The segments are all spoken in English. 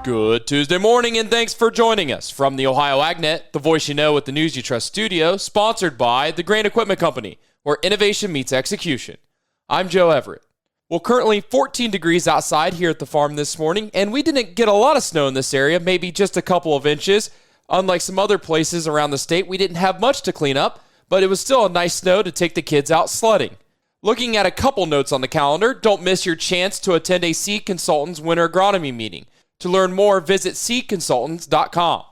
Good Tuesday morning, and thanks for joining us from the Ohio AgNet, the voice you know with the news you trust studio, sponsored by the Grain Equipment Company, where innovation meets execution. I'm Joe Everett. Well, currently 14 degrees outside here at the farm this morning, and we didn't get a lot of snow in this area, maybe just a couple of inches. Unlike some other places around the state, we didn't have much to clean up, but it was still a nice snow to take the kids out sledding. Looking at a couple notes on the calendar, don't miss your chance to attend a Seed Consultants Winter Agronomy meeting. To learn more, visit seedconsultants.com.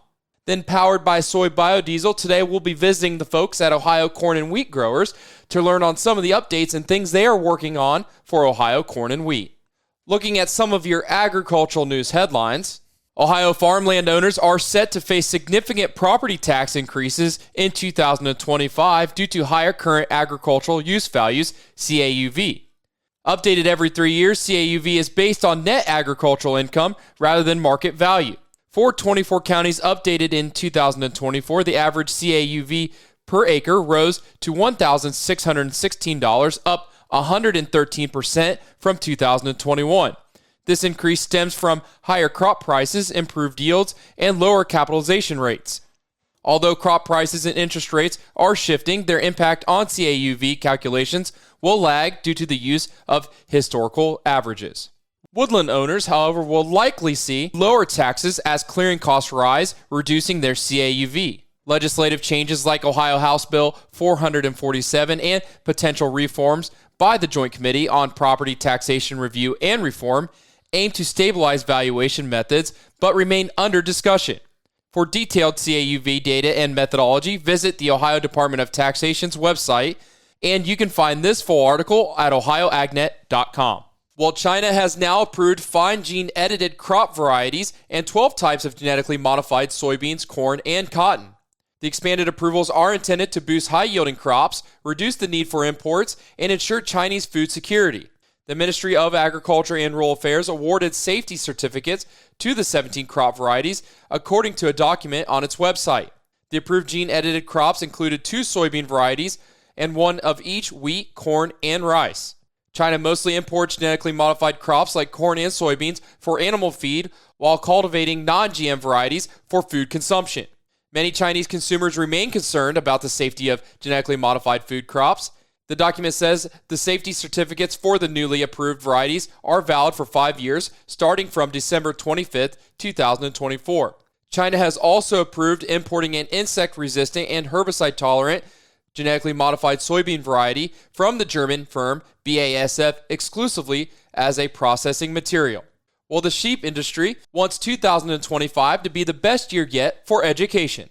Then, powered by soy biodiesel, today we'll be visiting the folks at Ohio Corn and Wheat Growers to learn on some of the updates and things they are working on for Ohio corn and wheat. Looking at some of your agricultural news headlines, Ohio farmland owners are set to face significant property tax increases in 2025 due to higher current agricultural use values, CAUV. Updated every 3 years, CAUV is based on net agricultural income rather than market value. For 24 counties updated in 2024, the average CAUV per acre rose to $1,616, up 113% from 2021. This increase stems from higher crop prices, improved yields, and lower capitalization rates. Although crop prices and interest rates are shifting, their impact on CAUV calculations will lag due to the use of historical averages. Woodland owners, however, will likely see lower taxes as clearing costs rise, reducing their CAUV. Legislative changes like Ohio House Bill 447 and potential reforms by the Joint Committee on Property Taxation Review and Reform aim to stabilize valuation methods but remain under discussion. For detailed CAUV data and methodology, visit the Ohio Department of Taxation's website, and you can find this full article at ohioagnet.com. Well, China has now approved fine gene-edited crop varieties and 12 types of genetically modified soybeans, corn, and cotton. The expanded approvals are intended to boost high-yielding crops, reduce the need for imports, and ensure Chinese food security. The Ministry of Agriculture and Rural Affairs awarded safety certificates to the 17 crop varieties, according to a document on its website. The approved gene-edited crops included 2 soybean varieties and 1 of each wheat, corn, and rice. China mostly imports genetically modified crops like corn and soybeans for animal feed, while cultivating non-GM varieties for food consumption. Many Chinese consumers remain concerned about the safety of genetically modified food crops. The document says the safety certificates for the newly approved varieties are valid for 5 years, starting from December 25, 2024. China has also approved importing an insect-resistant and herbicide-tolerant genetically modified soybean variety from the German firm BASF exclusively as a processing material. Well, the sheep industry wants 2025 to be the best year yet for education.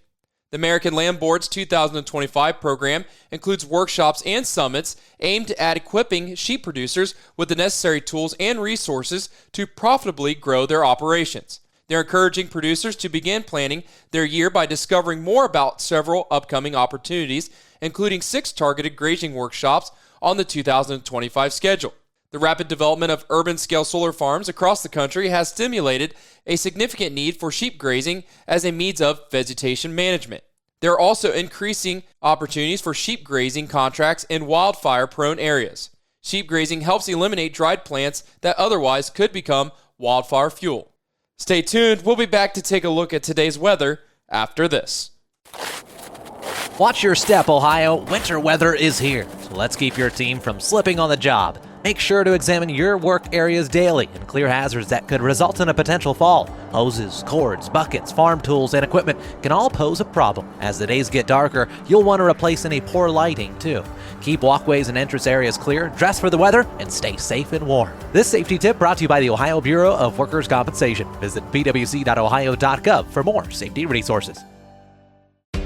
The American Land Board's 2025 program includes workshops and summits aimed at equipping sheep producers with the necessary tools and resources to profitably grow their operations. They're encouraging producers to begin planning their year by discovering more about several upcoming opportunities, including 6 targeted grazing workshops on the 2025 schedule. The rapid development of urban-scale solar farms across the country has stimulated a significant need for sheep grazing as a means of vegetation management. There are also increasing opportunities for sheep grazing contracts in wildfire-prone areas. Sheep grazing helps eliminate dried plants that otherwise could become wildfire fuel. Stay tuned. We'll be back to take a look at today's weather after this. Watch your step, Ohio. Winter weather is here, so let's keep your team from slipping on the job. Make sure to examine your work areas daily and clear hazards that could result in a potential fall. Hoses, cords, buckets, farm tools, and equipment can all pose a problem. As the days get darker, you'll want to replace any poor lighting, too. Keep walkways and entrance areas clear, dress for the weather, and stay safe and warm. This safety tip brought to you by the Ohio Bureau of Workers' Compensation. Visit pwc.ohio.gov for more safety resources.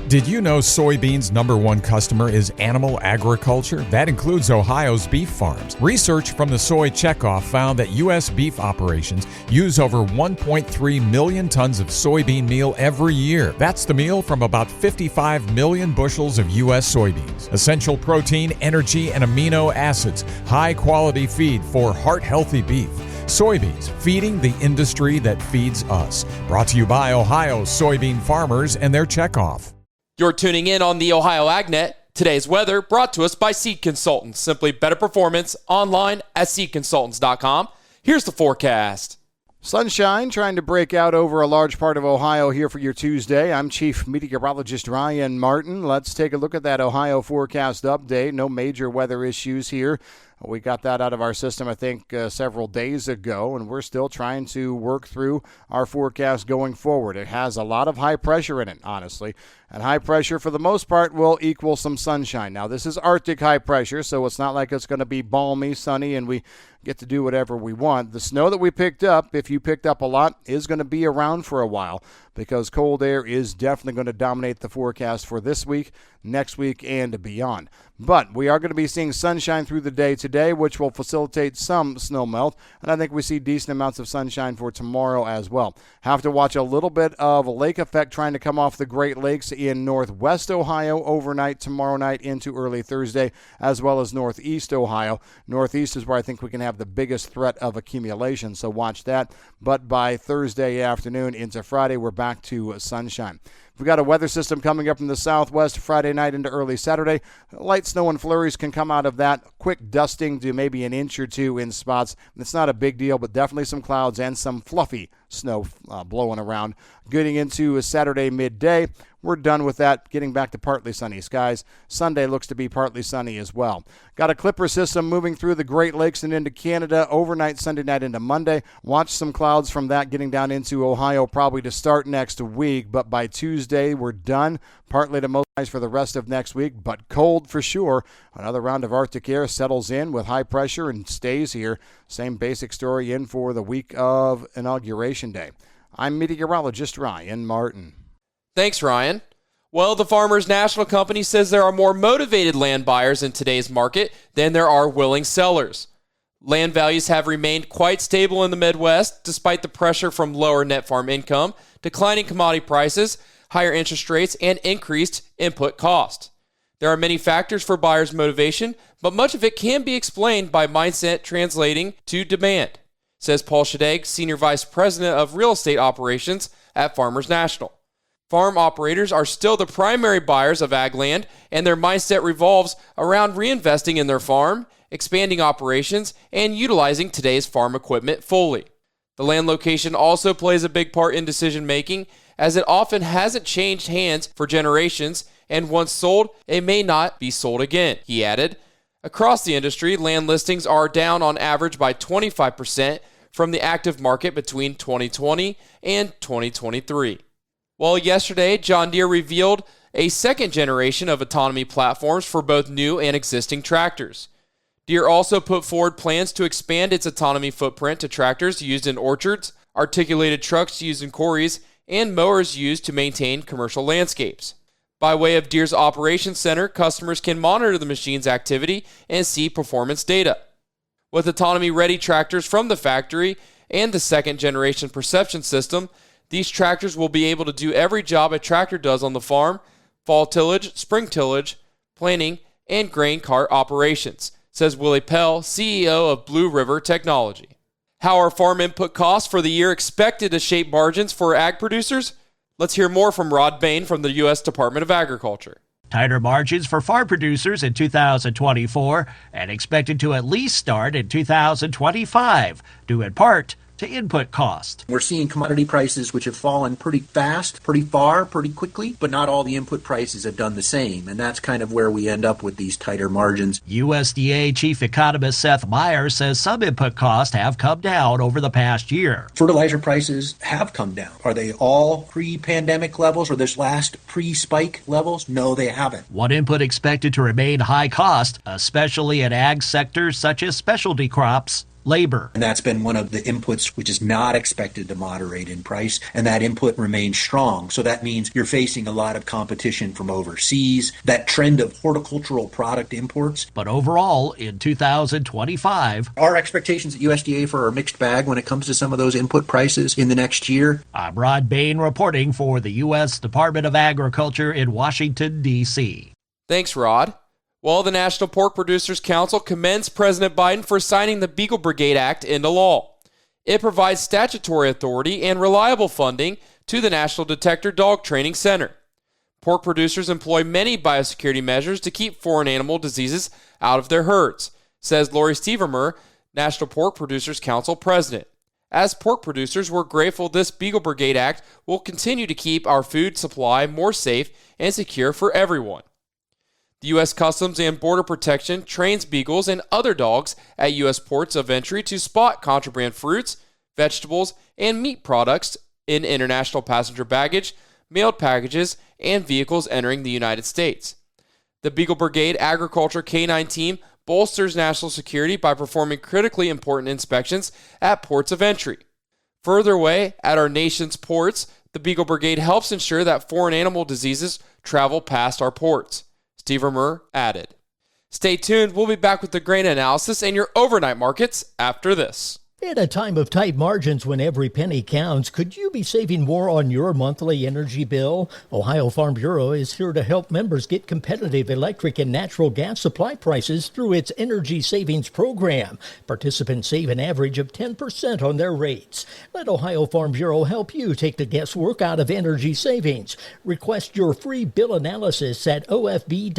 Did you know soybeans' #1 customer is animal agriculture? That includes Ohio's beef farms. Research from the Soy Checkoff found that U.S. beef operations use over 1.3 million tons of soybean meal every year. That's the meal from about 55 million bushels of U.S. soybeans. Essential protein, energy, and amino acids. High-quality feed for heart-healthy beef. Soybeans, feeding the industry that feeds us. Brought to you by Ohio's soybean farmers and their checkoff. You're tuning in on the Ohio AgNet. Today's weather brought to us by Seed Consultants. Simply better performance online at seedconsultants.com. Here's the forecast. Sunshine trying to break out over a large part of Ohio here for your Tuesday. I'm Chief Meteorologist Ryan Martin. Let's take a look at that Ohio forecast update. No major weather issues here. We got that out of our system, I think, several days ago, and we're still trying to work through our forecast going forward. It has a lot of high pressure in it, honestly, and high pressure, for the most part, will equal some sunshine. Now, this is Arctic high pressure, so it's not like it's going to be balmy, sunny, and we get to do whatever we want. The snow that we picked up, if you picked up a lot, is going to be around for a while because cold air is definitely going to dominate the forecast for this week, next week, and beyond. But we are going to be seeing sunshine through the day today, which will facilitate some snow melt, and I think we see decent amounts of sunshine for tomorrow as well. Have to watch a little bit of a lake effect trying to come off the Great Lakes in northwest Ohio overnight, tomorrow night into early Thursday, as well as northeast Ohio. Northeast is where I think we can have the biggest threat of accumulation, so watch that. But by Thursday afternoon into Friday, we're back to sunshine. We've got a weather system coming up from the southwest Friday night into early Saturday. Light snow and flurries can come out of that. Quick dusting to maybe an inch or two in spots. It's not a big deal, but definitely some clouds and some fluffy snow blowing around. Getting into a Saturday midday, we're done with that, getting back to partly sunny skies. Sunday looks to be partly sunny as well. Got a Clipper system moving through the Great Lakes and into Canada overnight Sunday night into Monday. Watch some clouds from that getting down into Ohio probably to start next week, but by Tuesday we're done. Partly to most nice for the rest of next week, but cold for sure. Another round of Arctic air settles in with high pressure and stays here. Same basic story in for the week of Inauguration Day. I'm meteorologist Ryan Martin. Thanks, Ryan. Well, the Farmers National Company says there are more motivated land buyers in today's market than there are willing sellers. Land values have remained quite stable in the Midwest despite the pressure from lower net farm income, declining commodity prices, higher interest rates, and increased input cost. There are many factors for buyers' motivation, but much of it can be explained by mindset translating to demand, says Paul Shadegg, Senior Vice President of Real Estate Operations at Farmers National. Farm operators are still the primary buyers of ag land, and their mindset revolves around reinvesting in their farm, expanding operations, and utilizing today's farm equipment fully. The land location also plays a big part in decision-making, as it often hasn't changed hands for generations, and once sold, it may not be sold again, he added. Across the industry, land listings are down on average by 25% from the active market between 2020 and 2023. Well, yesterday, John Deere revealed a second generation of autonomy platforms for both new and existing tractors. Deere also put forward plans to expand its autonomy footprint to tractors used in orchards, articulated trucks used in quarries, and mowers used to maintain commercial landscapes. By way of Deere's Operations Center, customers can monitor the machine's activity and see performance data. With autonomy-ready tractors from the factory and the second-generation perception system, these tractors will be able to do every job a tractor does on the farm: fall tillage, spring tillage, planting, and grain cart operations, says Willie Pell, CEO of Blue River Technology. How are farm input costs for the year expected to shape margins for ag producers? Let's hear more from Rod Bain from the U.S. Department of Agriculture. Tighter margins for farm producers in 2024 and expected to at least start in 2025, due in part to input cost. We're seeing commodity prices which have fallen pretty fast, pretty far, pretty quickly, but not all the input prices have done the same, and that's kind of where we end up with these tighter margins. USDA Chief Economist Seth Meyer says some input costs have come down over the past year. Fertilizer prices have come down. Are they all pre-pandemic levels or this last pre-spike levels? No, they haven't. One input expected to remain high cost, especially in ag sectors such as specialty crops: labor. And that's been one of the inputs which is not expected to moderate in price, and that input remains strong. So that means you're facing a lot of competition from overseas, that trend of horticultural product imports. But overall, in 2025, our expectations at USDA for a mixed bag when it comes to some of those input prices in the next year. I'm Rod Bain reporting for the U.S. Department of Agriculture in Washington, D.C. Thanks, Rod. Well, the National Pork Producers Council commends President Biden for signing the Beagle Brigade Act into law. It provides statutory authority and reliable funding to the National Detector Dog Training Center. Pork producers employ many biosecurity measures to keep foreign animal diseases out of their herds, says Lori Stevermer, National Pork Producers Council president. As pork producers, we're grateful this Beagle Brigade Act will continue to keep our food supply more safe and secure for everyone. The U.S. Customs and Border Protection trains beagles and other dogs at U.S. ports of entry to spot contraband fruits, vegetables, and meat products in international passenger baggage, mailed packages, and vehicles entering the United States. The Beagle Brigade Agriculture K-9 team bolsters national security by performing critically important inspections at ports of entry. Further away, at our nation's ports, the Beagle Brigade helps ensure that foreign animal diseases travel past our ports. Steve Vermeer added. Stay tuned. We'll be back with the grain analysis and your overnight markets after this. In a time of tight margins when every penny counts, could you be saving more on your monthly energy bill? Ohio Farm Bureau is here to help members get competitive electric and natural gas supply prices through its energy savings program. Participants save an average of 10% on their rates. Let Ohio Farm Bureau help you take the guesswork out of energy savings. Request your free bill analysis at ofb.ag/energy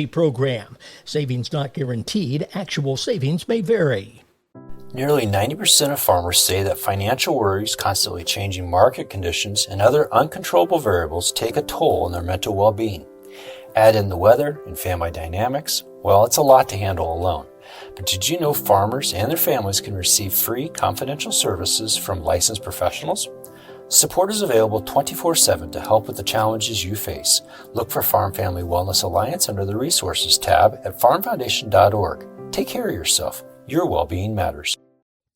program. Savings not guaranteed. Actual savings may vary. Nearly 90% of farmers say that financial worries, constantly changing market conditions, and other uncontrollable variables take a toll on their mental well-being. Add in the weather and family dynamics, well, it's a lot to handle alone. But did you know farmers and their families can receive free confidential services from licensed professionals? Support is available 24/7 to help with the challenges you face. Look for Farm Family Wellness Alliance under the Resources tab at farmfoundation.org. Take care of yourself. Your well-being matters.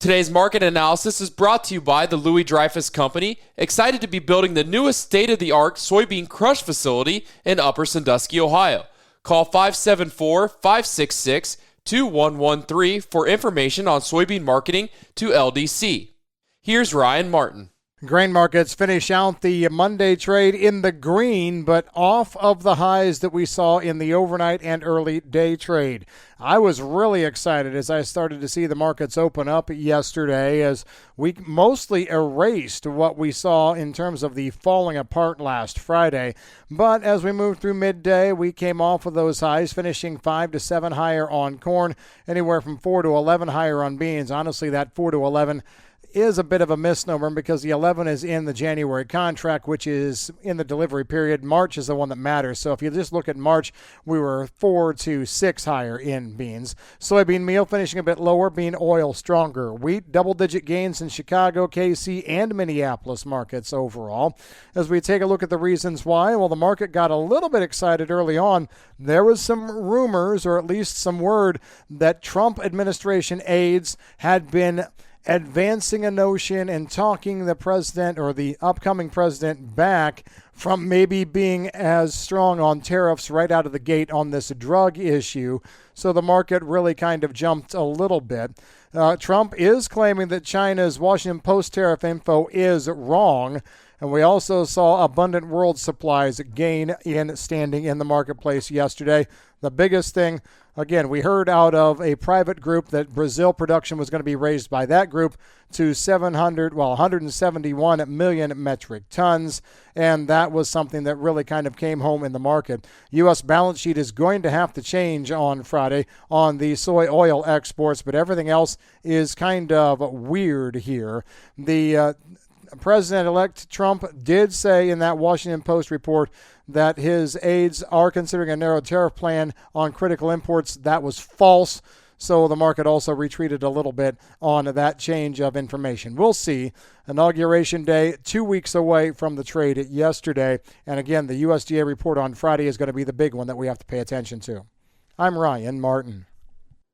Today's market analysis is brought to you by the Louis Dreyfus Company, excited to be building the newest state-of-the-art soybean crush facility in Upper Sandusky, Ohio. Call 574-566-2113 for information on soybean marketing to LDC. Here's Ryan Martin. Grain markets finish out the Monday trade in the green, but off of the highs that we saw in the overnight and early day trade. I was really excited as I started to see the markets open up yesterday, as we mostly erased what we saw in terms of the falling apart last Friday. But as we moved through midday, we came off of those highs, finishing 5 to 7 higher on corn, anywhere from 4 to 11 higher on beans. Honestly, that 4 to 11 is a bit of a misnomer because the 11 is in the January contract, which is in the delivery period. March is the one that matters. So if you just look at March, we were 4 to 6 higher in beans. Soybean meal finishing a bit lower, bean oil stronger. Wheat, double-digit gains in Chicago, KC, and Minneapolis markets overall. As we take a look at the reasons why, well, the market got a little bit excited early on. There was some rumors, or at least some word, that Trump administration aides had been advancing a notion and talking the president or the upcoming president back from maybe being as strong on tariffs right out of the gate on this drug issue. So the market really kind of jumped a little bit. Trump is claiming that China's Washington Post tariff info is wrong. And we also saw abundant world supplies gain in standing in the marketplace yesterday. The biggest thing, again, we heard out of a private group that Brazil production was going to be raised by that group to 171 million metric tons. And that was something that really kind of came home in the market. U.S. balance sheet is going to have to change on Friday on the soy oil exports, but everything else is kind of weird here. The President-elect Trump did say in that Washington Post report that his aides are considering a narrow tariff plan on critical imports. That was false. So the market also retreated a little bit on that change of information. We'll see. Inauguration Day, 2 weeks away from the trade yesterday. And again, the USDA report on Friday is going to be the big one that we have to pay attention to. I'm Ryan Martin.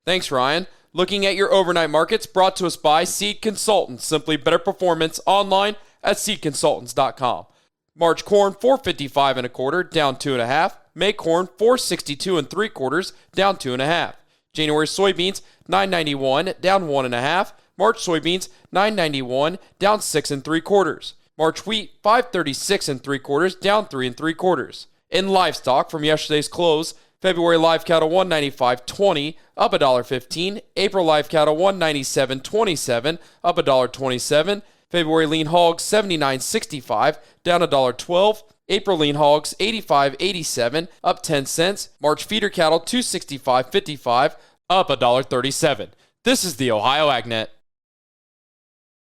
Thanks, Ryan. Looking at your overnight markets, brought to us by Seed Consultants. Simply better performance online at seedconsultants.com. March corn, $4.55 1/4, down 2.5. May corn, $4.62 3/4, down 2.5. January soybeans, $9.91, down 1.5. March soybeans, $9.91, down 6 3/4. March wheat, $5.36 3/4, down 3 3/4. In livestock, from yesterday's close, February live cattle $195.20, up $1.15. April live cattle $197.27, up $1.27. February lean hogs $79.65, down $1.12. April lean hogs $85.87, up 10 cents. March feeder cattle $265.55, up $1.37. This is the Ohio AgNet.